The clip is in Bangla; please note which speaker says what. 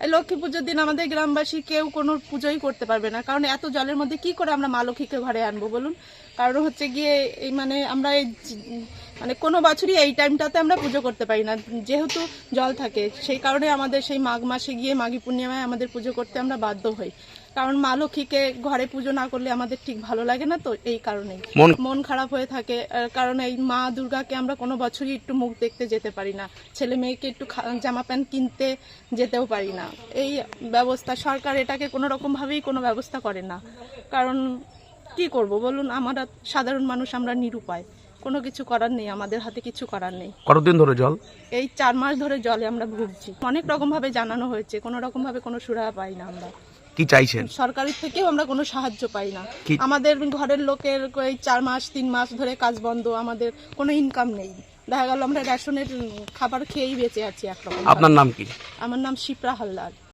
Speaker 1: এই লক্ষ্মী পুজোর দিন আমাদের গ্রামবাসী কেউ কোনো পুজোই করতে পারবে না, কারণ এত জলের মধ্যে কি করে আমরা মা লক্ষ্মীকে ঘরে আনবো বলুন। কারণ হচ্ছে গিয়ে এই আমরা মানে কোনো বছরই এই টাইমটাতে আমরা পুজো করতে পারি না, যেহেতু জল থাকে। সেই কারণে আমাদের সেই মাঘ মাসে গিয়ে মাঘী পূর্ণিমায় আমাদের পুজো করতে আমরা বাধ্য হই, কারণ মা লক্ষ্মীকে ঘরে পুজো না করলে আমাদের ঠিক ভালো লাগে না। তো এই কারণেই মন খারাপ হয়ে থাকে, কারণ এই মা দুর্গাকে আমরা কোনো বছরই একটু মুখ দেখতে যেতে পারি না, ছেলে মেয়েকে একটু জামা প্যান্ট কিনতে যেতেও পারি না। এই ব্যবস্থা সরকার এটাকে কোনো রকমভাবেই কোনো ব্যবস্থা করে না। কারণ কি করব বলুন, আমরা সাধারণ মানুষ, আমরা নিরুপায়, কোনো কিছু করার নেই, আমাদের হাতে কিছু করার নেই।
Speaker 2: কতদিন ধরে জল?
Speaker 1: এই 4 মাস ধরে জলে আমরা ভুগছি। অনেক রকমভাবে জানানো হয়েছে, কোনো রকমভাবে কোনো সুরাহা পাই না। আমরা
Speaker 2: কি চাইছেন?
Speaker 1: সরকারের থেকেও আমরা কোনো সাহায্য পাই না। আমাদের ঘরের লোকের এই 4 মাস 3 মাস ধরে কাজ বন্ধ, আমাদের কোনো ইনকাম নেই। দেখা গেল আমরা রেশনের খাবার খেয়েই বেঁচে আছি একরকম।
Speaker 2: আপনার নাম কি?
Speaker 1: আমার নাম শিপ্রা হালদার।